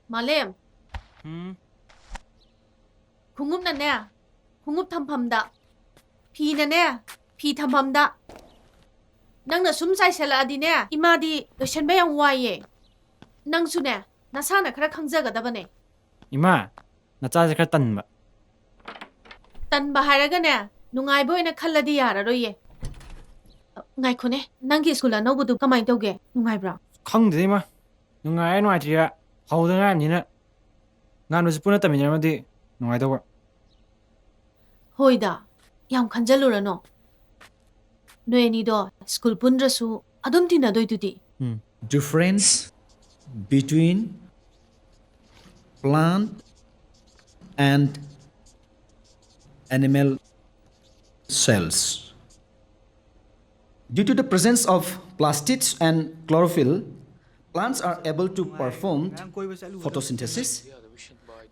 Malem. Khungup na ne. Khungup thampam da. Phi na ne. Phi thampam da. Nang na sum sai sela adi ne. Ima di lotion ba yang waye. Nang su ne. Nasa na khara khangjaga da bane. Ima, nacha se khara tan ba. Tan ba haraga ne. Nungai boy na khalladi yara roye. Ngai khone. Nang gi school no budu kamai tawge. Nungai bra. Khangde ma. Nungai no atria. Hauda nga ni na. Ngan su puna tamin ma di nungai do ba. Hoida. Yam khanjalura no. Noe ni do school pundrasu adum tina doi tudi. Difference between plant and animal cells. Due to the presence of plastids and chlorophyll, plants are able to perform photosynthesis,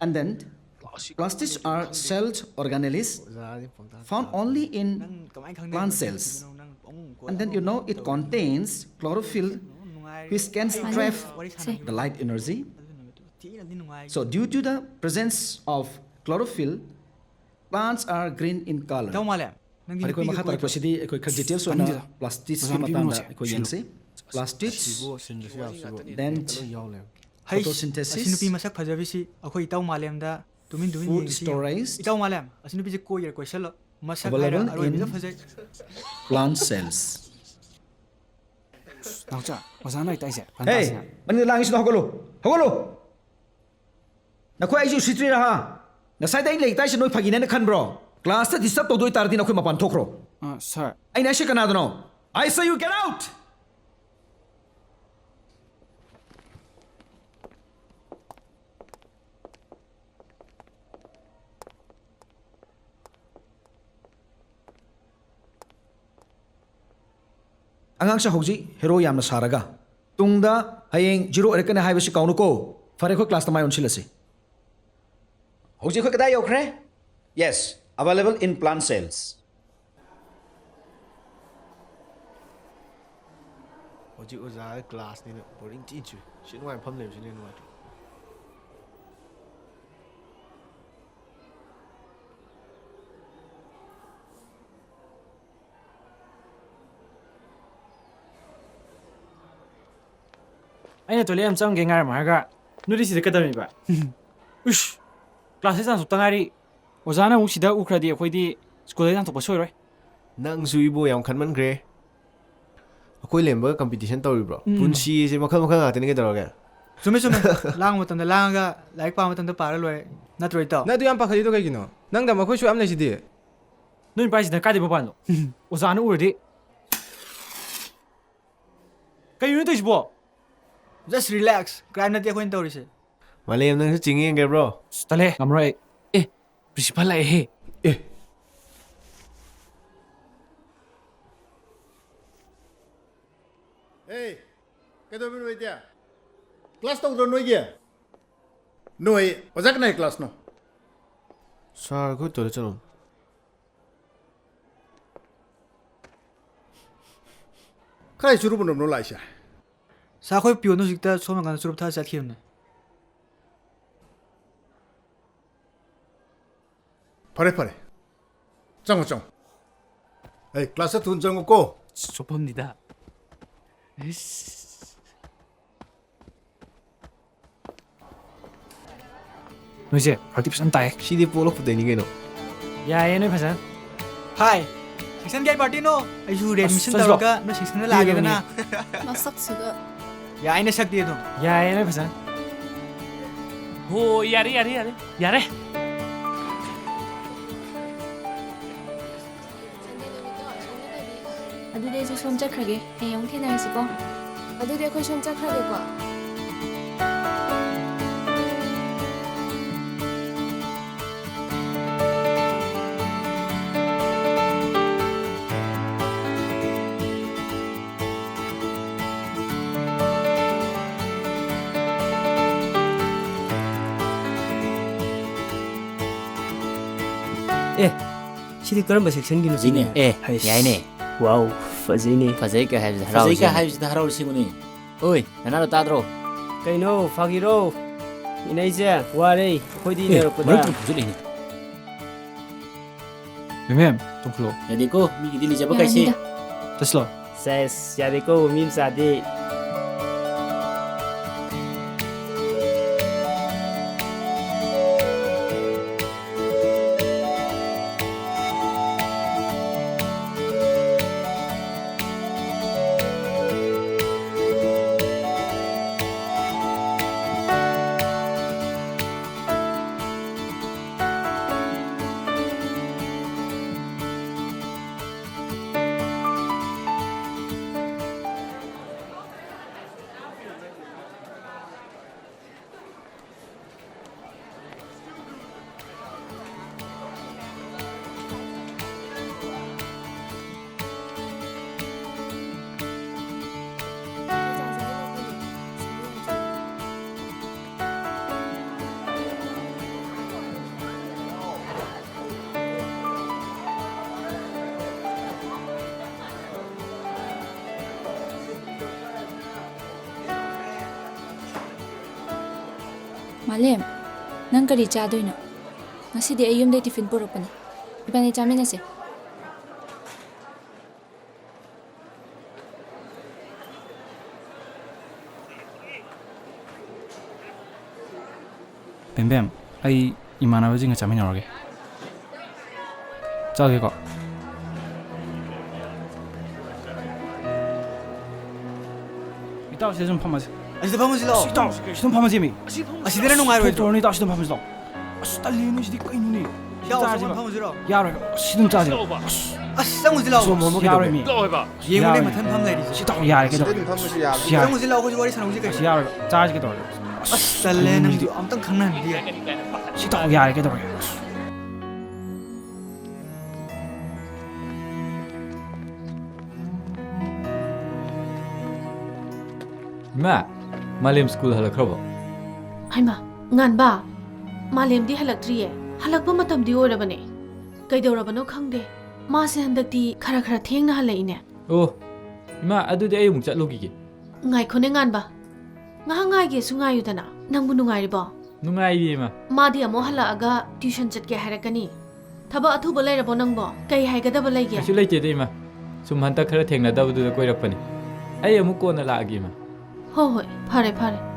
and then plastids are cell organelles found only in plant cells. And then it contains chlorophyll which can trap the light energy. So due to the presence of chlorophyll, plants are green in color. Parikoy makhatar ko sidi koy khag details on plastids ki matanda koy yense. Plastids, then photosynthesis, asinupi masak phajabisi akhoi itaw malemda tumin food storage, itaw malem asinupi je ko yer question masak available in phajai plant cells. Nacha, wasana itai se. Hey, mani langis na hogolo. Nakoy ai ju sitri raha. Nasai dai lei tai se noi phagina na khan bro. Class ta disturb to doi tar din akhoi mapan thokro. Sir. Ai na she kana dano. I say you get out. Angang sa hauji hero yamna saraga. Tungda hayeng zero erekane haibasi kaunu ko. Fare ko class tamay onsilasi. Hauji ko kada yokre? Yes, available in plant cells. Hauji oza class ni boring teacher. Shinwai phamle shinwai. Aina to lem chang ge ngar ma ga. Nuri si de kadami ba. Ush. Class san su tangari. Ozana u sida u khradi akhoi di school dan to pasoi roi. Nang sui bo yam khan man gre. Akoi lemba competition tawri bro. Punsi se makhal makhal ngate ni ke tawra ga. sume lang matam da langa like pa matam da para loi natroi taw Na du yam pakhali to kai gino. Nang da makhoi su am nei sidi. Noi pa si da ka de ba ban lo. Ozana u ri. Kai yu to isbo. just relax crime na ti akhoi tawri se Malem nang su chingi nge bro. Stale ngamroi. Principal la he. Hey, kedo bin wedia. Class tong don noi ge. Noi, ozak nai class no. Sir ko to chalo. Kai churu bun no lai sha. sa khoi pio no sikta soma kan surup tha chat khim na Pare. Chang. Hey, class tun chang ko. 소범니다. 너 이제 벌팁 산다 해. CD polo pute ni ke no. 야, 얘네 파산. hi section gate party no ai ju admission Saj taw lo. ka no section na lage na Masak suga. ya aina sak diye do 야, 얘네 파산. 오, 야래. ꯑꯗꯨꯗꯤ ꯑꯩꯁꯨ ꯁꯣꯝ ꯆꯠꯈ꯭ꯔꯒꯦ ꯍꯌꯦꯡ ꯊꯦꯡꯅꯔꯁꯤꯀꯣ ꯑꯗꯨꯗꯤ ꯑꯩꯈꯣꯏ ꯁꯣꯝ ꯆꯠꯈ꯭ꯔꯒꯦꯀꯣ 시디 그런 거 섹션기는 지네. 야이네. 와우 파지니 파제이까 하이즈 하라우. 파제이까 하이즈 하라우 시구니. 오이, 나나로 따드로. 그이노 파기로 이나이제 와레 호이디 내려보다. 뱀뱀 좀 불러. 야디고 미기 딜리 잡아 가시. 야합니다. 됐어. 세스 야디고 밈사디. Malem, nang kari chadoy na. Ngasi di ayum day tiffin puro pa ni. Iba ni chamin na siya. 뱀뱀, 아이 이만아버지가 잠이 나오게. 저기 거. 이따 시좀 파마지. Asida pa mo sila. 이따 시좀 파마지 미. Asida na nung araw ito. 또 이따 시좀 파마지. 딸리는 시디 까이누니. Siya ako pa mo sila. 야로 시든 짜지. Asida mo sila. 야로 미. Yung muna matan pam na rin. 시다 야 이게 더. Asida mo sila ako si Wari sa nung sila. 야로 짜지게 더. Asala nang di amtang kangnan dia. 시다 야 이게 더. 마 말렘 스쿨 할라크라보 Haima, ngan ba? Malem di halaktriye. Halakba matam di orabane. Kaidorabano khangde. Ma se handakti khara khara thengna halaine. 오 이마 아두데 아이 뭉짜 로기기 Ngai khone ngan ba. Nga ngai ge sungai udana. Nangbu nungai ba. 누가이리 마 Ma di amo hala aga tuition chat ke harakani. Thaba athu balai rabo nangbo. Kai hai gada balai ge. 아슈 레이테 데이마 좀 한타 khara thengna dabudu koirakpani 아이 아무 코나 라기 마 Ho hoi, phare phare.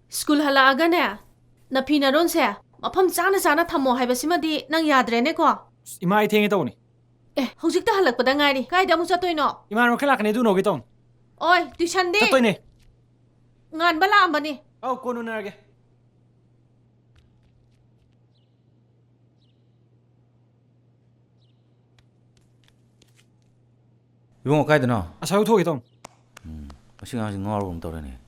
School halaaga ne. Na phina ron se. Mafam chana chana thammo haibasimadi nang yadre ne ko. 이마 이 탱이 떠오니. Hojikta halakpada ngairi. Kaida amu chatoino. 이마 뭐 클라크네 두 노게 떠. Oi, tuition de. 쳤더니. Ngan bala ambani. 아우 꼬누나게. 이봉 가이드나 아사우 토게 떠. 시간 아직 너하고 좀 떠래네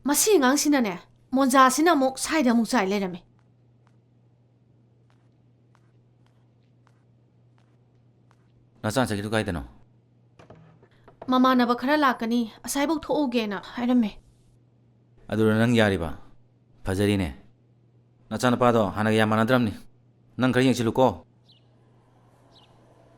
Masi ngang sinane. Monja sina mok saida muk sai lerame. 나산 저기도 가이드나 Mama na ba khara lakani. Asai bok thooge na hairame. 아두라 능 야리바 바자리네 나찬 파도 하나가 야만하드람니 능 그리 영실루고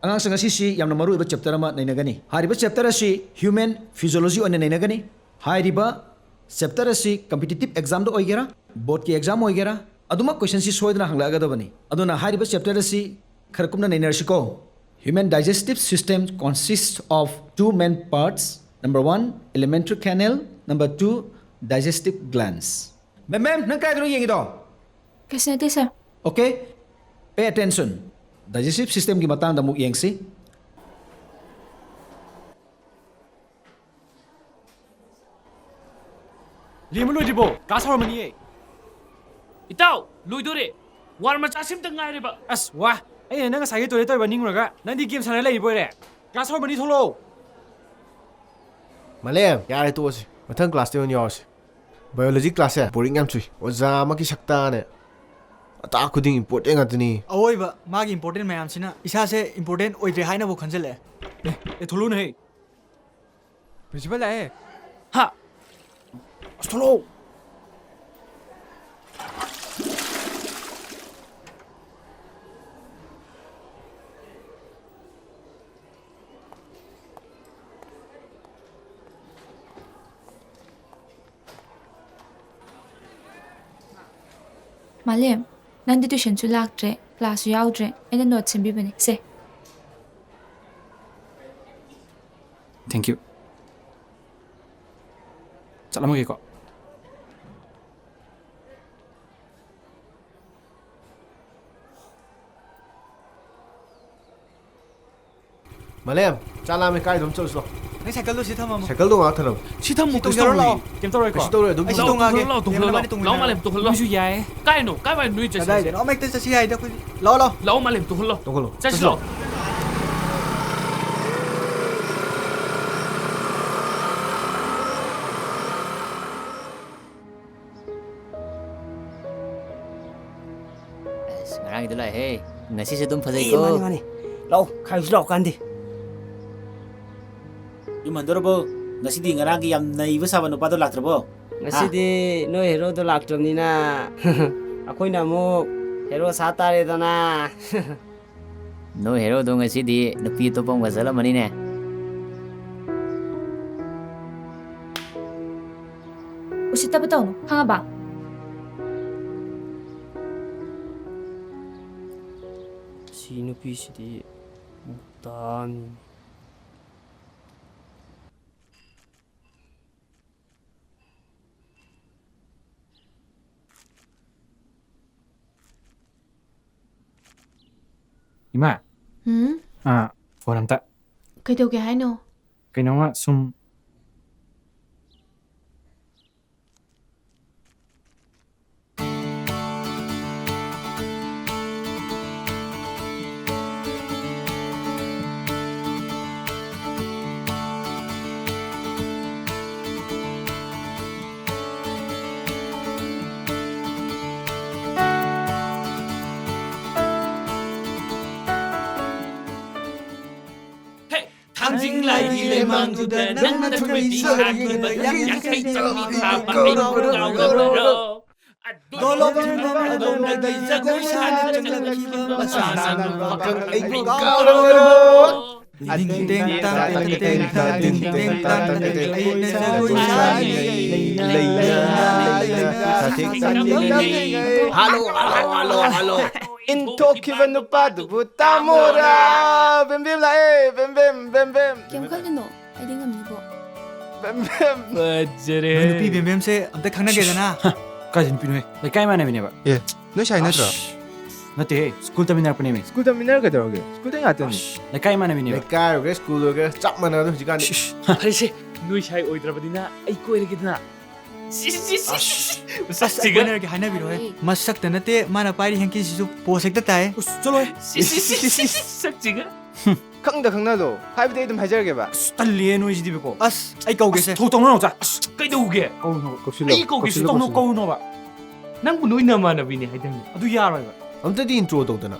Angang sanga si yamna maru iba chapter ama nainagani. Hariba chapter asi human physiology on nainagani. Hariba chapter asi competitive exam do oigera, board ki exam oigera. Aduma question si soidna hangla agada bani. Aduna hariba chapter asi kharkumna nainarshiko. Human digestive system consists of two main parts. Number 1, alimentary canal. Number 2, digestive glands. Ma'am, nang kaya yengi do? Kasi natin sir. Okay? Pay attention. Digestive system ki matang damuk yengsi. 리물로 디보 가사로머니. ꯏꯇꯥꯎ ꯂꯣꯏꯗꯣꯔꯦ war ꯃꯆꯥ ꯁꯤꯝꯇ ꯉꯥꯏꯔꯦꯕ ꯑꯁ ꯋꯥ ꯑꯩꯅ ꯅꯪ ꯉꯁꯥꯏꯒꯤ toilet ꯇꯧꯔꯤꯕ ꯅꯤꯡꯉꯨꯔꯒ ꯅꯪꯗꯤ ꯒꯦꯝ ꯁꯥꯟꯅ ꯂꯩꯔꯤꯕꯣꯏꯔꯦ ꯀ꯭ꯂꯥꯁ ꯍꯧꯔꯕꯅꯤ ꯊꯣꯛꯂꯛꯑꯣ ꯃꯥꯂꯦꯝ ꯌꯥꯔꯦ ꯇꯣꯛꯑꯁꯤ ꯃꯊꯪ ꯀ꯭ꯂꯥꯁꯇ ꯑꯣꯏꯅ ꯌꯥꯎꯔꯁꯤ ꯕꯥꯏꯑꯣꯂꯣꯖꯤ ꯀ꯭ꯂꯥꯁꯁꯦ ꯕꯣꯔꯤꯡ ꯌꯥꯝ ꯆꯨꯏ ꯑꯣꯖꯥ ꯑꯃꯒꯤ ꯁꯛꯇꯥꯅꯦ ꯑꯇꯥ ꯈꯨꯗꯤꯡ ꯏꯝꯄꯣꯔꯇꯦꯟ ꯉꯥꯛꯇꯅꯤ ꯑꯋꯣꯏꯕ ꯃꯥꯒꯤ ꯏꯝꯄꯣꯔꯇꯦꯟ ꯃꯌꯥꯝꯁꯤꯅ ꯏꯁꯥꯁꯦ ꯏꯝꯄꯣꯔꯇꯦꯟ ꯑꯣꯏꯗ꯭ꯔꯦ ꯍꯥꯏꯅꯕꯨ ꯈꯟꯖꯜꯂꯛꯑꯦ ꯊꯣꯛꯂꯛꯎꯅꯦ प्रिंसिपल लाए ꯍꯥ ꯑꯁ ꯊꯣꯛꯂꯛꯑꯣ ꯃꯥꯂꯦꯝ ꯅꯪꯗꯤ ꯇꯨꯏꯁꯟꯁꯨ ꯂꯥꯛꯇ꯭ꯔꯦ ꯀ꯭ꯂꯥꯁꯁꯨ ꯌꯥꯎꯗ꯭ꯔꯦ ꯑꯩꯅ ꯅꯣꯠ ꯁꯦꯝꯕꯤꯕꯅꯦ ꯁꯦ ꯊꯦꯡꯛ ꯌꯨ ꯆꯠꯂꯝꯃꯒꯦꯀꯣ ꯃꯥꯂꯦꯝ ꯆꯥꯂꯥꯝꯃꯦ ꯀꯥꯏꯗꯣꯝ ꯆꯠꯂꯨꯁꯤꯂꯣ ꯅꯪ ꯁꯥꯏꯀꯜꯗꯣ ꯁꯤ ꯊꯝꯃꯝꯃꯣ ꯁꯥꯏꯀꯜꯗꯣ ꯉꯥꯛ ꯊꯅꯝ ꯁꯤ ꯊꯝꯃꯨ ꯁꯤ ꯇꯣꯡꯖꯔꯣ ꯂꯥꯛꯑꯣ ꯀꯩꯝ ꯇꯧꯔꯣꯏꯀꯣ ꯀꯩꯁꯨ ꯇꯧꯔꯣꯏ ꯑꯗꯨꯝ ꯑꯩ ꯁꯤ ꯊꯝꯃꯣ. ꯇꯣꯡꯉꯛꯑꯒꯦ ꯇꯣꯡꯈꯠꯂꯣ ꯂꯥꯎ ꯃꯥꯂꯦꯝ ꯇꯣꯡꯈꯠꯂꯣ ꯅꯣꯏꯁꯨ ꯌꯥꯏ ꯀꯥꯏꯅꯣ ꯀꯥꯏꯋꯥꯏ ꯅꯣꯏ ꯆꯠꯁꯦ ꯀꯗꯥꯏꯗꯅꯣ ꯑꯃ ꯍꯦꯛꯇ ꯆꯠꯁꯤ ꯌꯥꯏꯗ ꯑꯩꯈꯣꯏꯗꯤ ꯂꯥꯛꯑꯣ ꯂꯥꯛꯑꯣ ꯂꯥꯎ ꯃꯥꯂꯦꯝ ꯇꯣꯡꯈꯠꯂꯣ ꯇꯣꯡꯈꯠꯂꯣ ꯆꯠꯁꯤꯂꯣ ꯉꯔꯥꯡꯒꯤꯗꯣ ꯂꯥꯛꯑꯦꯍꯦ ꯉꯁꯤꯁꯨ ꯑꯗꯨꯝ ꯐꯖꯩꯀꯣ ꯃꯥꯅꯤ ꯂꯥꯛꯑꯣ ꯈꯥꯏꯁꯨ ꯂꯥꯛꯑꯣ ꯀꯥꯟꯗꯤ ꯌꯨꯝ ꯍꯟꯗꯣꯔꯕꯣ ꯉꯁꯤꯗꯤ ꯉꯔꯥꯡꯒꯤ ꯌꯥꯝ ꯅꯩꯕ ꯁꯥꯕ ꯅꯨꯄꯥꯗꯣ ꯂꯥꯛꯇ꯭ꯔꯕꯣ ꯉꯁꯤꯗꯤ ꯅꯣꯏ ꯍꯦꯔꯣꯗꯣ ꯂꯥꯛꯇ꯭ꯔꯕꯅꯤꯅ ꯑꯩꯈꯣꯏꯅ ꯑꯃꯨꯛ ꯍꯦꯔꯣ ꯁꯥ ꯇꯥꯔꯦꯗꯅ ꯅꯣꯏ ꯍꯦꯔꯣꯗꯣ ꯉꯁꯤꯗꯤ ꯅꯨꯄꯤ ꯑꯇꯣꯞꯄ ꯑꯃꯒ ꯆꯠꯂꯝꯃꯅꯤꯅꯦ ꯎꯁꯤꯠꯇꯕ ꯇꯧꯅꯨ ꯈꯪꯉꯕ ꯁꯤ ꯅꯨꯄꯤꯁꯤꯗꯤ ꯃꯨꯛꯇꯥꯅꯤ ꯏꯃꯥ ꯍꯨꯝ ꯐꯣꯟ ꯑꯝꯇ ꯀꯩꯗꯧꯒꯦ ꯍꯥꯏꯅꯣ ꯀꯩꯅꯣꯝꯃ ꯁꯨꯝ ꯊꯥꯡꯖꯤꯡ ꯂꯥꯏꯒꯤ ꯂꯩꯃꯥꯡꯗꯨꯗ ꯅꯪꯅ ꯊꯣꯏꯕꯤ ꯁꯥꯈꯤꯕ ꯌꯥꯡꯈꯩ ꯆꯪꯕꯤ ꯊꯥꯕ ꯑꯩꯕꯨ ꯀꯥꯎꯔꯕ꯭ꯔꯣ ꯑꯗꯣꯝꯗꯒꯤ ꯖꯒꯣꯏ ꯁꯥꯅ ꯆꯠꯂꯛꯈꯤꯕ ꯃꯆꯥ ꯅꯪ ꯄꯥꯈꯪ ꯑꯩꯕꯨ ꯀꯥꯎꯔꯕ꯭ꯔꯣ ꯗꯤꯡ ꯇꯦꯡ ꯇꯥꯡ ꯇꯦꯡ ꯇꯦꯡ ꯇꯥ ꯗꯤꯡ ꯇꯦꯡ ꯇꯥꯡ ꯑꯩꯅ ꯖꯒꯣꯏ ꯁꯥꯔꯤ ꯍꯜꯂꯣ ꯍꯜꯂꯣ ꯍꯜꯂꯣ ꯍꯜꯂꯣ 인토키바 누빠두부 따모라 뱀뱀 라에 뱀뱀 뱀뱀 ꯀꯩꯝ ꯈꯜꯂꯨꯅꯣ ꯑꯩꯗꯤ ꯉꯝꯅꯤꯕꯣ 뱀뱀 ꯐꯖꯔꯦ ꯅꯣꯏ ꯅꯨꯄꯤ ꯕꯦꯝꯕꯦꯝꯁꯦ ꯑꯝꯇ ꯈꯪꯅꯒꯦꯗꯅ ꯀꯥꯏꯗ ꯅꯨꯄꯤꯅꯣꯍꯦ ꯂꯩꯀꯥꯏ ꯃꯥꯟꯅꯕꯤꯅꯦꯕ 예 너 샤이 나더라 ꯅꯠꯇꯦꯍꯦ ꯁ꯭ꯀꯨꯜ ꯇꯝꯃꯤꯟꯅꯔꯛꯄꯅꯦꯃꯤ 스쿨 ꯇꯝ미나르 그더라게 스쿨 땡이 왔더니 ꯂꯩꯀꯥꯏ ꯃꯥꯟꯅꯕꯤꯅꯦꯕ ꯂꯩꯀꯥꯏ ꯑꯣꯏꯒꯦꯔꯥ ꯁ꯭ꯀꯨꯜ ꯑꯣꯏꯒꯦꯔꯥ ꯆꯞ ꯃꯥꯟꯅꯕ ꯍꯧꯖꯤꯛꯀꯥꯟꯗꯤ ꯐꯔꯦꯁꯦ ꯅꯣꯏ ꯁꯥꯏ ꯑꯣꯏꯗ꯭ꯔꯕꯅꯤꯅ ꯑꯩ ꯀꯣꯏꯔꯒꯦꯗꯅ ꯑꯁ ꯀꯣꯏꯅꯔꯒꯦ ꯍꯥꯏꯅꯕꯤꯔꯣꯍꯦ ꯃꯁꯛꯇ ꯅꯠꯇꯦ ꯃꯥꯅ ꯄꯥꯏꯔꯤ ꯍꯦꯡꯀꯤꯁꯤꯁꯨ ꯄꯣꯁ ꯍꯦꯛꯇ ꯇꯥꯏ ꯎꯁ ꯆꯠꯂꯣꯍꯦ ꯁꯛꯁꯤꯒ ꯈꯪꯗ ꯈꯪꯅꯗꯣ ꯍꯥꯏꯕꯗꯤ ꯑꯩ ꯑꯗꯨꯝ ꯍꯥꯏꯖꯔꯒꯦꯕ ꯑꯁ ꯇꯜꯂꯤꯍꯦ ꯅꯣꯏꯁꯤꯗꯤꯕꯀꯣ ꯑꯁ ꯑꯩ ꯀꯧꯒꯦꯁꯦ ꯊꯣꯛ ꯇꯧꯅꯔꯣ ꯆꯥ ꯀꯩꯗꯧꯒꯦ ꯀꯧꯅꯣ ꯀꯧꯁꯤꯜꯂꯣ ꯑꯩ ꯀꯧꯒꯦꯁꯨ ꯇꯧꯅꯣ ꯀꯧꯅꯣꯕ ꯅꯪꯕꯨ ꯅꯣꯏ ꯅꯃꯥꯟꯅꯕꯤꯅꯦ ꯍꯥꯏꯗꯪꯅꯦ ꯑꯗꯨ ꯌꯥꯔꯣꯏꯕ ꯑꯝꯇꯗꯤ ꯏꯟꯇ꯭ꯔꯣ ꯇꯧꯗꯅ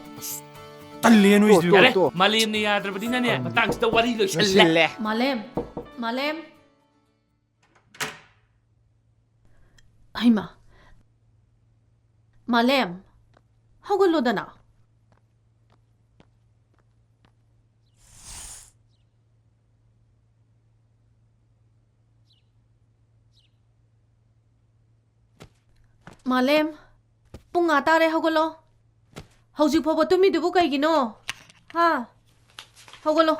ꯇꯜꯂꯤꯍꯦ ꯅꯣꯏꯁꯤꯗꯤ ꯌꯥꯔꯦ ꯃꯥꯂꯦꯝꯅ ꯌꯥꯗ꯭ꯔꯕꯅꯤꯅꯅꯦ ꯃꯇꯥꯡꯁꯤꯗ ꯋꯥꯔꯤ ꯂꯣꯏꯁꯜꯂꯦ ꯃꯥꯂꯦꯝ ꯃꯥꯂꯦꯝ ꯍꯩꯃꯥ ꯃꯥꯂꯦꯝ ꯍꯧꯒꯠꯂꯣꯗꯅ ꯃꯥꯂꯦꯝ ꯄꯨꯡ ꯇꯥꯔꯦ ꯍꯧꯒꯠꯂꯣ ꯍꯧꯖꯤꯛ ꯐꯥꯎꯕ ꯇꯨꯝꯃꯤꯗꯨꯕꯨ ꯀꯩꯒꯤꯅꯣ ꯍꯥ ꯍꯧꯒꯠꯂꯣ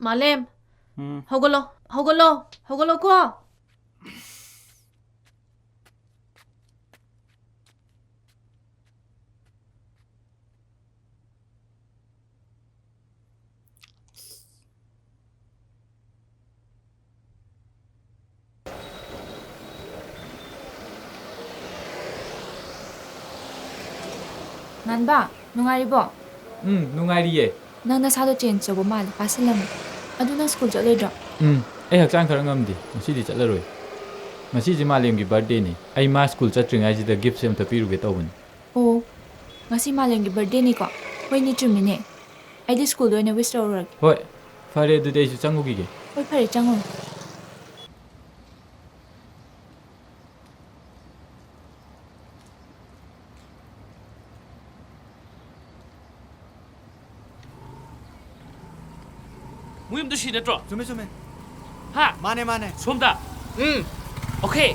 ꯃꯥꯂꯦꯝ ꯍꯧꯒꯠꯂꯣ ꯍꯧꯒꯠꯂꯣ ꯍꯧꯒꯠꯂꯣꯀꯣ ꯉꯥꯟꯕ ꯅꯨꯡꯉꯥꯏꯔꯤꯕꯣ ꯅꯨꯡꯉꯥꯏꯔꯤꯌꯦ ꯅꯪ ꯅꯁꯥꯗꯣ ꯆꯦꯟꯖ ꯇꯧꯕ ꯃꯥꯜꯂꯦ ꯄꯥꯁꯤꯜꯂꯝꯃꯦ ꯑꯗꯨ ꯅꯪ ꯁ꯭ꯀꯨꯜ ꯆꯠꯂꯣꯏꯗ꯭ꯔꯣ ꯑꯩ ꯍꯛꯆꯥꯡ ꯈꯔ ꯉꯝꯗꯦ ꯉꯁꯤꯗꯤ ꯆꯠꯂꯔꯣꯏ ꯉꯁꯤꯁꯦ ꯃꯥꯂꯦꯝꯒꯤ ꯕꯥꯔꯊꯗꯦꯅꯤ ꯑꯩ ꯃꯥ ꯁ꯭ꯀꯨꯜ ꯆꯠꯇ꯭ꯔꯤꯉꯩꯁꯤꯗ ꯒꯤꯐꯁꯦ ꯑꯝꯇ ꯄꯤꯔꯨꯒꯦ ꯇꯧꯕꯅꯤ ꯑꯣ ꯉꯁꯤ ꯃꯥꯂꯦꯝꯒꯤ ꯕꯔꯊꯗꯦꯅꯤꯀꯣ ꯍꯣꯏꯅꯦ ꯆꯨꯝꯃꯤꯅꯦ ꯑꯩꯗꯤ ꯁ꯭ꯀꯨꯜꯗ ꯑꯣꯏꯅ ꯋꯤꯁ ꯇꯧꯔꯨꯔꯒꯦ ꯍꯣꯏ ꯐꯔꯦ ꯑꯗꯨꯗꯤ ꯑꯩꯁꯨ ꯆꯪꯉꯨꯈꯤꯒꯦ ꯍꯣꯏ ꯐꯔꯦ ꯆꯪꯉꯨ ꯃꯣꯏ ꯌꯨꯝꯗꯣ ꯁꯤ ꯅꯠꯇ꯭ꯔꯣ ꯆꯨꯝꯃꯦ ꯆꯨꯝꯃꯦ ꯍꯥ ꯃꯥꯅꯦ ꯃꯥꯅꯦ ꯁꯣꯝꯗ ꯑꯣꯀꯦ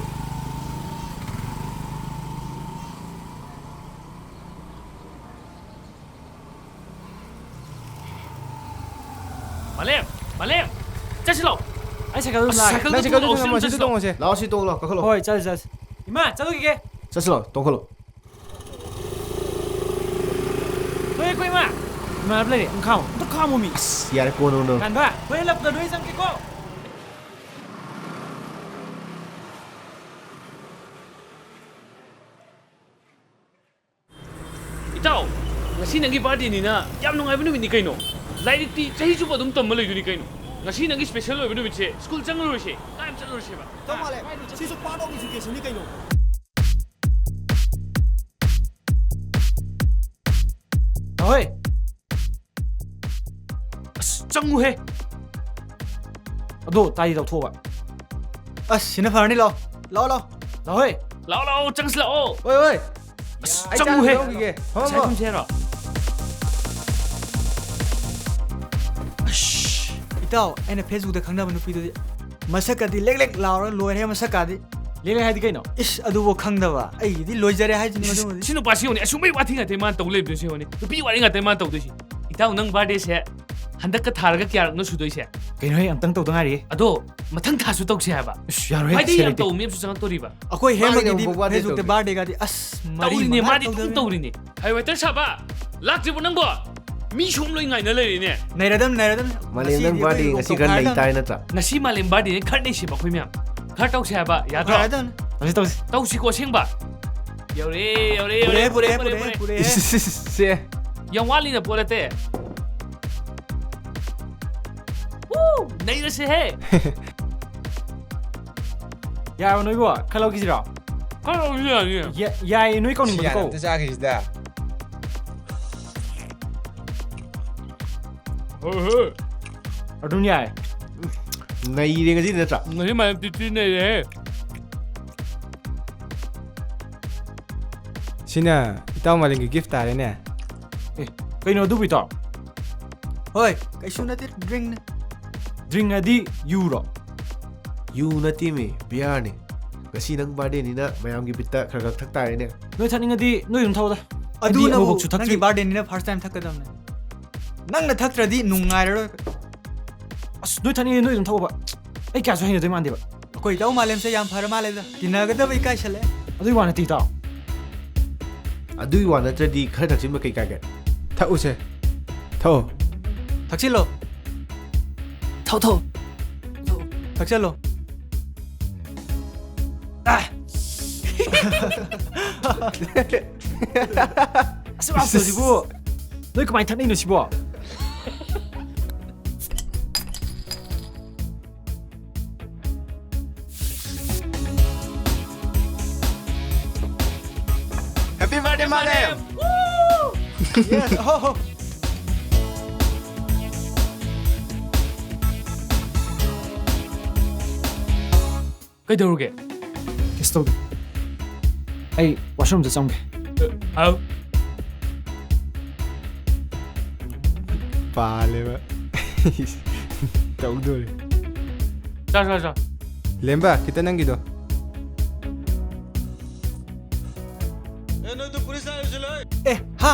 ꯃꯥꯂꯦꯝ ꯆꯠꯁꯤꯂꯣ ꯑꯩ ꯁꯥꯏꯀꯜ ꯑꯗꯨꯝ ꯂꯥꯛꯑꯒꯦ ꯅꯪ ꯁꯥꯏꯀꯜꯗꯨ ꯊꯝꯃꯣ ꯁꯤꯗ ꯇꯣꯡꯉꯁꯦ ꯂꯥꯛꯑꯣ ꯁꯤ ꯇꯣꯡꯂꯣ ꯀꯥꯈꯠꯂꯣ ꯍꯣꯏ ꯆꯠꯁꯤ ꯆꯠꯁꯤ ꯏꯃꯥ ꯆꯠꯂꯨꯈꯤꯒꯦ ꯆꯠꯁꯤ ꯂꯥꯛꯑꯣ ꯇꯣꯡꯈꯠꯂꯣ ꯍꯣꯏ ꯑꯩꯈꯣꯏ ꯏꯃꯥ ꯏꯃꯥꯟꯅꯕ ꯂꯩꯔꯦ ꯈꯥꯝꯃꯣ ꯑꯝꯇ ꯈꯥꯝꯃꯣ ꯃꯤ ꯌꯥꯔꯦ ꯀꯣꯟꯅ ꯉꯥꯟꯕ ꯍꯣꯔꯦꯟ ꯂꯞꯇ ꯅꯣꯏ ꯆꯪꯒꯦꯀꯣ ꯏꯇꯥꯎ ꯉꯁꯤ ꯅꯪꯒꯤ ꯕꯥꯔꯊꯗꯦꯅꯤꯅ ꯌꯥꯝ ꯅꯨꯡꯉꯥꯏꯕ ꯅꯨꯃꯤꯠꯅꯤ ꯀꯩꯅꯣ ꯂꯥꯏꯔꯤꯛꯇꯤ ꯆꯍꯤ ꯆꯨꯞꯄ ꯑꯗꯨꯝ ꯇꯝꯕ ꯂꯩꯗꯣꯏꯅꯤ ꯀꯩꯅꯣ ꯉꯁꯤ ꯅꯪꯒꯤ ꯁ꯭ꯄꯦꯁꯦꯜ ꯑꯣꯏꯕ ꯅꯨꯃꯤꯠꯁꯦ ꯁ꯭ꯀꯨꯜ ꯆꯪꯉꯔꯣꯏꯁꯦ ꯀꯥꯏꯝ ꯆꯠꯂꯨꯔꯁꯦꯕ ꯇꯧ ꯃꯥꯜꯂꯦ ꯁꯤꯁꯨ ꯄꯥꯔꯠ ꯑꯣꯐ ꯏꯖꯨꯀꯦꯁꯟꯅꯤ ꯀꯩꯅꯣ ꯍꯣꯏ ꯑꯁ ꯆꯪꯉꯨꯍꯦ ꯑꯗꯣ ꯇꯥꯏꯗꯤ ꯂꯧꯊꯣꯛꯑꯣꯕ ꯑꯁ ꯁꯤꯅ ꯐꯔꯅꯤ ꯂꯥꯛꯑꯣ ꯂꯥꯛꯑꯣ ꯍꯣꯏ ꯂꯥꯛꯑꯣ ꯆꯪꯁꯤ ꯂꯥꯛꯑꯣ ꯍꯣꯏ ꯑꯁ ꯆꯪꯉꯨꯍꯦ ꯐꯝꯃꯣ ꯁꯥꯏꯐꯝꯁꯦ ꯍꯥꯏꯔꯣ ꯏꯇꯥꯎ ꯑꯩꯅ ꯐꯦꯁꯕꯨꯛꯇ ꯈꯪꯅꯕ ꯅꯨꯄꯤꯗꯨꯗꯤ ꯃꯁꯛꯀꯗꯤ ꯂꯦꯛ ꯂꯦꯛ ꯂꯥꯎꯔꯒ ꯂꯣꯏꯔꯦ ꯃꯁꯛꯀꯗꯤ ꯂꯦꯂꯦ ꯍꯥꯏꯗꯤ ꯀꯩꯅꯣ ꯏꯁ ꯑꯗꯨꯕꯨ ꯈꯪꯗꯕ ꯑꯩꯒꯤꯗꯤ ꯂꯣꯏꯖꯔꯦ ꯍꯥꯏꯁꯤꯅꯤ ꯃꯗꯨꯃꯗꯤ ꯁꯤ ꯅꯨꯄꯥꯁꯤ ꯌꯦꯡꯉꯨꯅꯦ ꯑꯁꯨꯝꯕꯩ ꯋꯥꯊꯤ ꯉꯥꯛꯇ ꯃꯥꯅ ꯇꯧ ꯂꯩꯕꯗꯣꯏꯁꯤ ꯌꯦꯡꯉꯨꯅꯦ ꯅꯨꯄꯤ ꯋꯥꯔꯤ ꯉꯥꯛꯇ ꯃꯥꯅ ꯇꯧꯗꯣꯏꯁꯤ ꯏꯇꯥꯎ ꯅꯪ ꯕꯥꯔꯊꯗꯦꯁꯦ ꯍꯟꯗꯛꯀ ꯊꯥꯔꯒ ꯀꯌꯥꯔꯛꯅꯣ ꯁꯨꯗꯣꯏꯁꯦ ꯀꯩꯅꯣꯍꯦ ꯑꯝꯇꯪ ꯇꯧꯗ ꯉꯥꯏꯔꯤꯌꯦ ꯑꯗꯣ ꯃꯊꯪ ꯊꯥꯁꯨ ꯇꯧꯁꯦ ꯍꯥꯏꯕ ꯑꯁ ꯌꯥꯔꯣꯏꯍꯦ ꯈ꯭ꯋꯥꯏꯗꯒꯤ ꯌꯥꯝ ꯇꯧꯕ ꯃꯤ ꯑꯃꯁꯨ ꯆꯪꯉꯛꯇꯣꯔꯤꯕ ꯑꯩꯈꯣꯏ ꯍꯦꯃꯒꯤꯗꯤ ꯑꯃꯨꯛ birthday ꯐꯦꯁꯕꯨꯛꯇ ꯇꯧꯒꯦ. ꯕꯥꯔꯊꯗꯦꯒꯗꯤ ꯑꯁ ꯃꯔꯤ ꯇꯧꯔꯤꯅꯦ ꯃꯉꯥ ꯃꯥꯗꯤ ꯑꯗꯨꯝ ꯇꯧꯔꯤꯅꯦ ꯍꯥꯏ ꯋꯦꯇꯔ ꯁꯥꯕ ꯂꯥꯛꯇ꯭ꯔꯤꯕꯣ ꯅꯪꯕꯣ ꯃꯤ ꯁꯣꯝ ꯂꯣꯏ ꯉꯥꯏꯅ ꯂꯩꯔꯤꯅꯦ ꯅꯩꯔꯗꯝ ꯃꯥꯂꯦꯝ ꯅꯪ ꯕꯥꯔꯊꯗꯦ ꯉꯁꯤ ꯈꯔ ꯂꯩ ꯇꯥꯏ ꯅꯠꯇ꯭ꯔꯥ ꯉꯁꯤ ꯃꯥꯂꯦꯝ ꯕꯥꯔꯊꯗꯦꯅꯦ ꯈꯔ ꯅꯩꯁꯦꯕ ꯑꯩꯈꯣꯏ ꯃꯌꯥꯝ ꯈꯔ ꯇꯧꯁꯦ ꯍꯥꯏꯕ ꯌꯥꯗ꯭ꯔꯣ ꯇꯧꯁꯤ ꯇꯧꯁꯤ ꯇꯧꯁꯤꯀꯣ ꯑꯁꯦꯡꯕ ꯌꯧꯔꯦ ꯄꯨꯔꯦ ꯁꯦ ꯌꯥꯝ ꯋꯥꯠꯂꯤꯅ ꯄꯣꯠ ꯅꯠꯇꯦ ꯅꯩꯔꯁꯦꯍꯦ ꯌꯥꯔꯣ ꯅꯣꯏꯕꯣ ꯈꯔ ꯂꯧꯈꯤꯁꯤꯔꯣ ꯈꯔ ꯇꯧꯁꯤ ꯌꯥꯅꯤ ꯌꯥꯏꯌꯦ ꯅꯣꯏ ꯀꯧꯅꯤꯡꯕꯗꯣ ꯀꯧ ꯑꯝꯇ ꯆꯥꯈꯤꯁꯤꯗ ꯍꯣꯏ ꯑꯗꯨꯝ ꯌꯥꯏ ꯅꯩꯔꯦ ꯉꯁꯤꯗꯤ ꯅꯠꯇ꯭ꯔꯥ ꯉꯁꯤ ꯃꯥꯂꯦꯝ ꯇꯤꯇꯤ ꯅꯩꯔꯦꯍꯦ ꯁꯤꯅ ꯏꯇꯥꯎ ꯃꯥꯂꯦꯝꯒꯤ ꯒꯤꯐ ꯇꯥꯔꯦꯅꯦ ꯑꯦ ꯀꯩꯅꯣ ꯑꯗꯨꯕꯨ ꯏꯇꯥꯎ ꯍꯣꯏ ꯀꯩꯁꯨ ꯅꯠꯇꯦ ꯗ꯭ꯔꯤꯡꯅꯦ ꯗ꯭ꯔꯤꯡ ꯑꯗꯤ ꯌꯨꯔꯣ ꯌꯨ ꯅꯠꯇꯦꯃꯤ ꯕꯤꯌꯥꯔꯅꯤ ꯉꯁꯤ ꯅꯪ ꯕꯥꯔꯊꯗꯦꯅꯤꯅ ꯃꯌꯥꯝꯒꯤ ꯕꯤꯠꯇ ꯈꯔ ꯈꯔ ꯊꯛ ꯇꯥꯔꯦꯅꯦ ꯅꯣꯏ ꯊꯛꯅꯤꯡꯉꯗꯤ ꯅꯣꯏ ꯑꯗꯨꯝ ꯊꯛꯎꯗ ꯑꯗꯨꯅꯕꯨ ꯑꯃꯨꯛꯁꯨ ꯊꯛꯇ꯭ꯔꯤ ꯅꯪꯒꯤ ꯕꯥꯔꯊꯗꯦꯅꯤꯅ ꯐꯥꯔꯁ ꯇꯥꯏꯝ ꯊꯛꯀꯗꯕꯅꯦ ꯅꯪꯅ ꯊꯛꯇ꯭ꯔꯗꯤ ꯅꯨꯡꯉꯥꯏꯔꯔꯣꯏ ꯑꯁ ꯅꯣꯏ ꯊꯛꯅꯤꯡꯉꯗꯤ ꯅꯣꯏ ꯑꯗꯨꯝ ꯊꯛꯎꯕ ꯑꯩ ꯀꯌꯥꯁꯨ ꯍꯩꯅꯗꯣꯏ ꯃꯥꯟꯗꯦꯕ ꯑꯩꯈꯣꯏ ꯏꯇꯥꯎ ꯃꯥꯂꯦꯝꯁꯦ ꯌꯥꯝ ꯐꯔ ꯃꯥꯜꯂꯦꯗ ꯇꯤꯟꯅꯒꯗꯕ ꯏꯀꯥꯏꯁꯜꯂꯛꯑꯦ ꯑꯗꯨꯒꯤ ꯋꯥ ꯅꯠꯇꯦ ꯏꯇꯥꯎ ꯑꯗꯨꯒꯤ ꯋꯥ ꯅꯠꯇ꯭ꯔꯗꯤ ꯈꯔ ꯊꯛꯆꯤꯟꯕ ꯀꯩ ꯀꯥꯏꯒꯦ ꯊꯛꯎꯁꯦ ꯊꯛꯑꯣ ꯊꯛꯆꯤꯜꯂꯣ ꯊꯛ ꯊꯛꯆꯜꯂꯣ ꯑꯁ ꯋꯥꯁꯤꯕꯨ ꯅꯣꯏ ꯀꯃꯥꯏꯅ ꯊꯛꯅꯩꯅꯣ ꯁꯤꯕꯣ Happy birthday, Malem! Yes, oh. ꯀꯩꯗꯧꯔꯒꯦ ꯀꯤꯁ ꯇꯧꯒꯦ ꯑꯩ ꯋꯥꯁꯔꯨꯝꯗ ꯆꯪꯒꯦ ꯑꯥꯎ ꯄꯥꯜꯂꯦꯕ ꯇꯧꯗꯣꯔꯦ ꯆꯥ ꯂꯦꯝꯕ ꯈꯤꯇ ꯅꯪꯒꯤꯗꯣ ꯍꯥ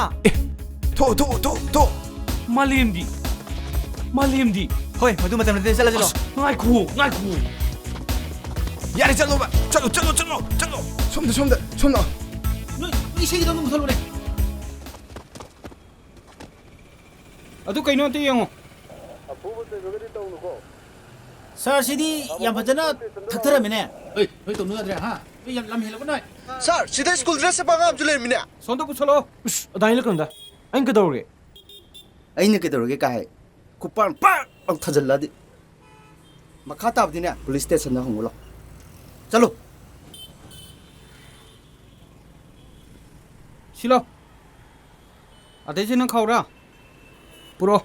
ꯊꯣ ꯃꯥꯂꯦꯝꯗꯤ ꯍꯣꯏ ꯃꯗꯨ ꯃꯇꯝ ꯅꯠꯇꯦ ꯆꯠꯂꯁꯤꯔꯣ ꯉꯥꯏꯈꯣ ꯌꯥꯔꯦ ꯆꯠꯂꯣꯕ ꯆꯠꯂꯣ ꯁꯣꯝꯗ ꯅꯣꯏ ꯏꯁꯩꯒꯤꯗꯣ ꯑꯗꯨꯝ ꯃꯨꯊꯠꯂꯨꯅꯦ ꯑꯗꯨ ꯀꯩꯅꯣ ꯑꯝꯇ ꯌꯦꯡꯉꯣ ꯁꯥꯔ ꯁꯤꯗꯤ ꯌꯥꯝ ꯐꯖꯅ ꯊꯛꯊꯔꯝꯃꯤꯅꯦ ꯅꯣꯏ ꯇꯧꯅꯤꯡꯒꯗ꯭ꯔꯦ ꯍꯥ ꯌꯥꯝ ꯂꯝ ꯍꯦꯜꯂꯕ ꯅꯣꯏ Sir, sida school dress pa nga amjule mine. ꯁꯣꯟꯗ ꯄꯨꯁꯜꯂꯣ ꯎꯁ ꯑꯗꯥꯏꯅ ꯂꯩꯀꯟꯗ ꯑꯩꯅ ꯀꯩꯗꯧꯔꯒꯦ ꯑꯩꯅ ꯀꯩꯗꯧꯔꯒꯦ ꯀꯥꯏ ꯈꯨꯄꯥꯟ ꯄꯥꯛ ꯂꯥꯎ ꯊꯥꯖꯤꯜꯂꯗꯤ ꯃꯈꯥ ꯇꯥꯕꯗꯤꯅꯦ ꯄꯨꯂꯤꯁ ꯁ꯭ꯇꯦꯁꯟꯗ ꯍꯪꯉꯨ ꯂꯥꯎ ꯆꯠꯂꯣ ꯁꯤꯂꯣ ꯑꯗꯩꯁꯦ ꯅꯪ ꯈꯥꯎꯔꯥ ꯄꯨꯔꯣ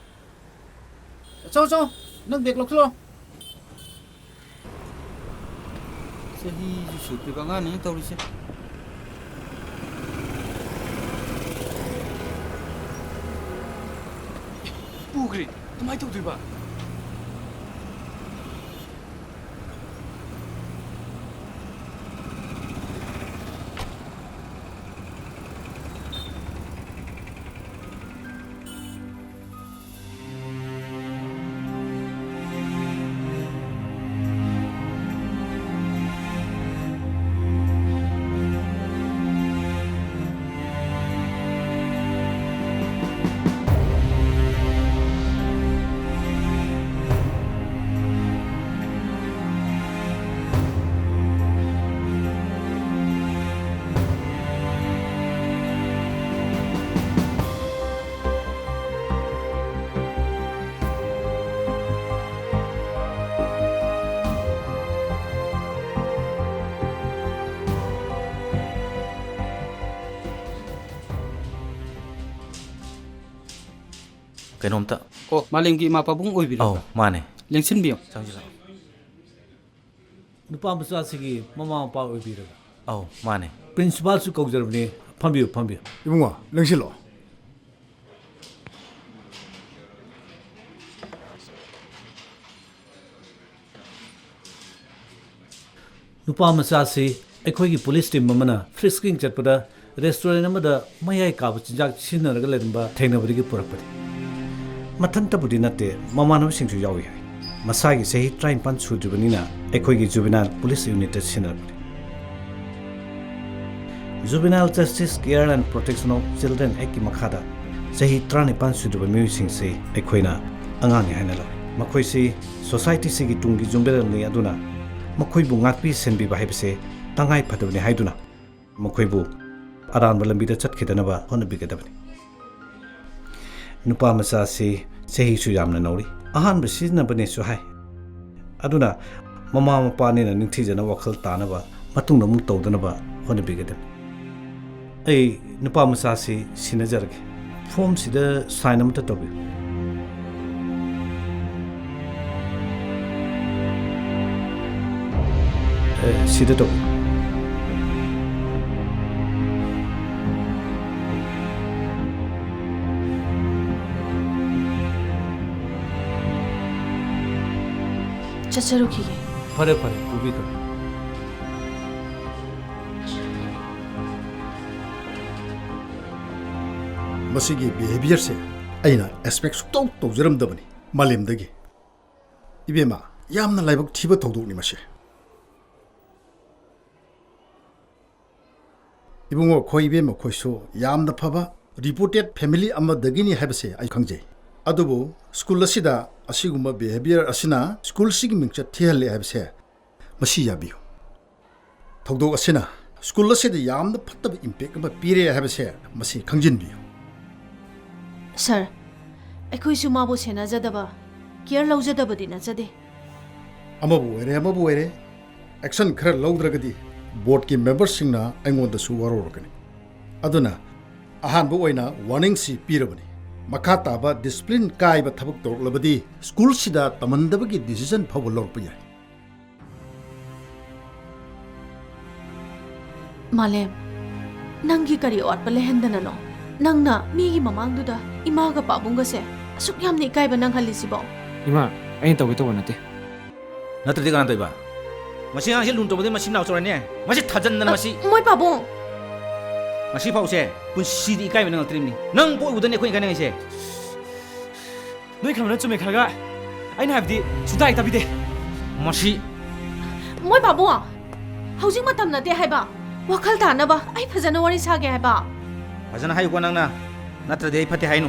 ꯆꯣ ꯅꯪ ꯕꯦꯛ ꯂꯧꯊꯣꯛꯂꯣ ꯆꯍꯤꯁꯨ ꯁꯨꯗ꯭ꯔꯤꯕ ꯑꯉꯥꯡꯅꯤ ꯇꯧꯔꯤꯁꯦ ꯄꯨꯈ꯭ꯔꯦ ꯀꯃꯥꯏꯅ ꯇꯧꯗꯣꯏꯕ ꯀꯩꯅꯣꯝꯇ ꯑꯣ ꯃꯥꯂꯦꯝꯒꯤ ꯏꯃꯥ ꯄꯥꯕꯨꯡ ꯑꯣꯏꯕꯤꯔꯕ ꯑꯧ ꯃꯥꯅꯦ ꯂꯦꯡꯁꯤꯟꯕꯤꯌꯣ ꯆꯪꯁꯤꯜꯂꯛꯑꯣ ꯅꯨꯄꯥ ꯃꯆꯥꯁꯤꯒꯤ ꯃꯃꯥ ꯃꯄꯥ ꯑꯣꯏꯕꯤꯔꯕ ꯑꯧ ꯃꯥꯅꯦ ꯄ꯭ꯔꯤꯟꯁꯤꯄꯥꯜꯁꯨ ꯀꯧꯖꯔꯕꯅꯤ ꯐꯝꯕꯤꯌꯨ ꯐꯝꯕꯤꯌꯨ 이봉아, 랭실로. ꯅꯨꯄꯥ ꯃꯆꯥꯁꯤ ꯑꯩꯈꯣꯏꯒꯤ ꯄꯨꯂꯤꯁ ꯇꯤꯝ ꯑꯃꯅ ꯐ꯭ꯔꯤꯁꯀꯤꯡ ꯆꯠꯄꯗ ꯔꯦꯁꯇꯨꯔꯦꯟ ꯑꯃꯗ ꯃꯌꯥꯏ ꯀꯥꯕ ꯆꯤꯟꯖꯥꯛ ꯁꯤꯖꯤꯟꯅꯔꯒ ꯂꯩꯔꯝꯕ ꯊꯦꯡꯅꯕꯗꯒꯤ ꯄꯨꯔꯛꯄꯅꯤ ꯃꯊꯟꯇꯕꯨꯗꯤ ꯅꯠꯇꯦ ꯃꯃꯥꯟꯅꯕꯁꯤꯡꯁꯨ ꯌꯥꯎꯏ ꯍꯥꯏ ꯃꯁꯥꯒꯤ ꯆꯍꯤ 19 ꯁꯨꯗ꯭ꯔꯤꯕꯅꯤꯅ ꯑꯩꯈꯣꯏꯒꯤ ꯖꯨꯕꯤꯅꯥꯏꯜ ꯄꯨꯂꯤꯁ ꯌꯨꯅꯤꯠꯇ ꯁꯤꯟꯅꯔꯕꯅꯤ juvenile justice care and protection of children ꯑꯦꯛꯀꯤ ꯃꯈꯥꯗ ꯆꯍꯤ 19 ꯁꯨꯗ꯭ꯔꯤꯕ ꯃꯤꯑꯣꯏꯁꯤꯡꯁꯤ ꯑꯩꯈꯣꯏꯅ ꯑꯉꯥꯡꯅꯤ ꯍꯥꯏꯅ ꯂꯧꯏ ꯃꯈꯣꯏꯁꯤ ꯁꯣꯁꯥꯏꯇꯤꯁꯤꯒꯤ ꯇꯨꯡꯒꯤ ꯌꯨꯝꯕꯤꯔꯦꯜꯅꯤ ꯑꯗꯨꯅ ꯃꯈꯣꯏꯕꯨ ꯉꯥꯛꯄꯤ ꯁꯦꯟꯕꯤꯕ ꯍꯥꯏꯕꯁꯦ ꯇꯉꯥꯏ ꯐꯗꯕꯅꯤ ꯍꯥꯏꯗꯨꯅ ꯃꯈꯣꯏꯕꯨ ꯑꯔꯥꯟꯕ ꯂꯝꯕꯤꯗ ꯆꯠꯈꯤꯗꯅꯕ ꯍꯣꯠꯅꯕꯤꯒꯗꯕꯅꯤ ꯅꯨꯄꯥ ꯃꯆꯥꯁꯤ ꯆꯍꯤꯁꯨ ꯌꯥꯝꯅ ꯅꯧꯔꯤ ꯑꯍꯥꯟꯕ ꯁꯤꯖꯤꯟꯅꯕꯅꯦꯁꯨ ꯍꯥꯏ ꯑꯗꯨꯅ ꯃꯃꯥ ꯃꯄꯥꯅꯤꯅ ꯅꯤꯡꯊꯤꯖꯅ ꯋꯥꯈꯜ ꯇꯥꯅꯕ ꯃꯇꯨꯡꯗ ꯑꯃꯨꯛ ꯇꯧꯗꯅꯕ ꯍꯣꯠꯅꯕꯤꯒꯗꯕꯅꯤ ꯑꯩ ꯅꯨꯄꯥ ꯃꯆꯥꯁꯤ ꯁꯤꯟꯅꯖꯔꯒꯦ ꯐꯣꯝꯁꯤꯗ ꯁꯥꯏꯟ ꯑꯃꯇ ꯇꯧꯕꯤꯌꯨ ꯁꯤꯗ ꯇꯧꯕꯤꯌꯨ ꯆꯠꯆꯔꯨꯈꯤꯒꯦ ꯐꯔꯦ ꯐꯔꯦ ꯄꯨꯕꯤꯈ꯭ꯔꯣ ꯃꯁꯤꯒꯤ ꯕꯤꯍꯦꯕꯤꯌꯔꯁꯦ ꯑꯩꯅ ꯑꯦꯛꯁꯄꯦꯛ ꯁꯨꯛꯇꯧ ꯇꯧꯖꯔꯝꯗꯕꯅꯤ ꯃꯥꯂꯦꯝꯗꯒꯤ 이베마 ꯌꯥꯝꯅ ꯂꯥꯏꯕꯛ ꯊꯤꯕ ꯊꯧꯗꯣꯛꯅꯤ ꯃꯁꯤ 이봉호 ꯈꯣꯏ 이베마 ꯈꯣꯏꯁꯨ ꯌꯥꯝꯅ ꯐꯕ ꯔꯤꯄꯣꯔꯇꯦഡ് ꯐꯦꯃꯤꯂꯤ ꯑꯃꯗꯒꯤꯅꯤ ꯍꯥꯏꯕꯁꯦ ꯑꯩ ꯈꯪꯖꯩ ꯑꯗꯨꯕꯨ ꯁ꯭ꯀꯨꯜ ꯑꯁꯤꯗ ꯑꯁꯤꯒꯨꯝꯕ ꯕꯤꯍꯦꯕꯤꯌꯔ ꯑꯁꯤꯅ ꯁ꯭ꯀꯨꯜꯁꯤꯒꯤ ꯃꯤꯡꯆꯠ ꯊꯤꯍꯜꯂꯦ ꯍꯥꯏꯕꯁꯦ ꯃꯁꯤ ꯌꯥꯕꯤꯌꯨ ꯊꯧꯗꯣꯛ ꯑꯁꯤꯅ ꯁ꯭ꯀꯨꯜ ꯑꯁꯤꯗ ꯌꯥꯝꯅ ꯐꯠꯇꯕ ꯏꯝꯄꯦꯛ ꯑꯃ ꯄꯤꯔꯦ ꯍꯥꯏꯕꯁꯦ ꯃꯁꯤ ꯈꯪꯖꯤꯟꯕꯤꯌꯨ ꯁꯔ ꯑꯩꯈꯣꯏꯁꯨ ꯃꯥꯕꯨ ꯁꯦꯟꯅꯖꯗꯕ ꯀꯦꯌꯔ ꯂꯧꯖꯗꯕꯗꯤ ꯅꯠꯆꯗꯦ ꯑꯃꯕꯨ ꯑꯣꯏꯔꯦ ꯑꯦꯛꯁꯟ ꯈꯔ ꯂꯧꯗ꯭ꯔꯒꯗꯤ ꯕꯣꯔꯗꯀꯤ ꯃꯦꯝꯕꯔꯁꯤꯡꯅ ꯑꯩꯉꯣꯟꯗꯁꯨ ꯋꯥꯔꯧꯔꯛꯀꯅꯤ ꯑꯗꯨꯅ ꯑꯍꯥꯟꯕ ꯑꯣꯏꯅ ꯋꯥꯔꯅꯤꯡꯁꯤ ꯄꯤꯔꯕꯅꯤ ꯃꯈꯥ ꯇꯥꯕ ꯗꯤꯁꯤꯄ꯭ꯂꯤꯟ ꯀꯥꯏꯕ ꯊꯕꯛ ꯇꯧꯔꯛꯂꯕꯗꯤ ꯁ꯭ꯀꯨꯜꯁꯤꯗ ꯇꯝꯍꯟꯗꯕꯒꯤ ꯗꯤꯁꯤꯖꯟ ꯐꯥꯎꯕ ꯂꯧꯔꯛꯄ ꯌꯥꯏ ꯃꯥꯂꯦꯝ ꯅꯪꯒꯤ ꯀꯔꯤ ꯑꯋꯥꯠꯄ ꯂꯩꯍꯟꯗꯅꯅꯣ ꯅꯪꯅ ꯃꯤꯒꯤ ꯃꯃꯥꯡꯗꯨꯗ ꯏꯃꯥꯒ ꯄꯥꯕꯨꯡꯒꯁꯦ ꯑꯁꯨꯛ ꯌꯥꯝꯅ ꯏꯀꯥꯏꯕ ꯅꯪꯍꯜꯂꯤꯁꯤꯕꯣ ꯏꯃꯥ ꯑꯩꯅ ꯇꯧꯒꯦ ꯇꯧꯕ ꯅꯠꯇꯦ ꯅꯠꯇ꯭ꯔꯗꯤ ꯀꯅꯥ ꯇꯧꯏꯕ ꯃꯁꯤ ꯑꯉꯥꯡꯁꯤ ꯂꯨꯟ ꯇꯧꯕꯗꯤ ꯃꯁꯤ ꯅꯥꯎꯆꯔꯅꯦ ꯃꯁꯤ ꯊꯥꯖꯟꯗꯅ ꯃꯁꯤ ꯃꯣꯏ ꯄꯥꯕꯨꯡ ꯉꯁꯤ ꯐꯥꯎꯁꯦ ꯄꯨꯟꯁꯤꯗꯤ ꯏꯀꯥꯏꯕ ꯅꯪꯉꯛꯇ꯭ꯔꯤꯕꯅꯤ ꯅꯪ ꯄꯣꯛ ꯎꯕꯗꯅꯤ ꯑꯩꯈꯣꯏꯅ ꯏꯀꯥꯏꯅꯉꯩꯁꯦ ꯅꯣꯏ ꯈꯟꯕꯅ ꯆꯨꯝꯃꯦ ꯈꯔꯒ ꯑꯩꯅ ꯍꯥꯏꯕꯗꯤ ꯁꯨꯡꯇꯥ ꯇꯥꯕꯤꯗꯦ ꯃꯁꯤ ꯃꯣꯏ ꯄꯥꯕꯨꯡ ꯍꯧꯖꯤꯛ ꯃꯇꯝ ꯅꯠꯇꯦ ꯍꯥꯏꯕ ꯋꯥꯈꯜ ꯇꯥꯅꯕ ꯑꯩ ꯐꯖꯅ ꯋꯥꯔꯤ ꯁꯥꯒꯦ ꯍꯥꯏꯕ ꯐꯖꯅ ꯍꯥꯏꯌꯨꯀꯣ ꯅꯪꯅ ꯅꯠꯇ꯭ꯔꯗꯤ ꯑꯩ ꯐꯠꯇꯦ ꯍꯥꯏꯅꯨ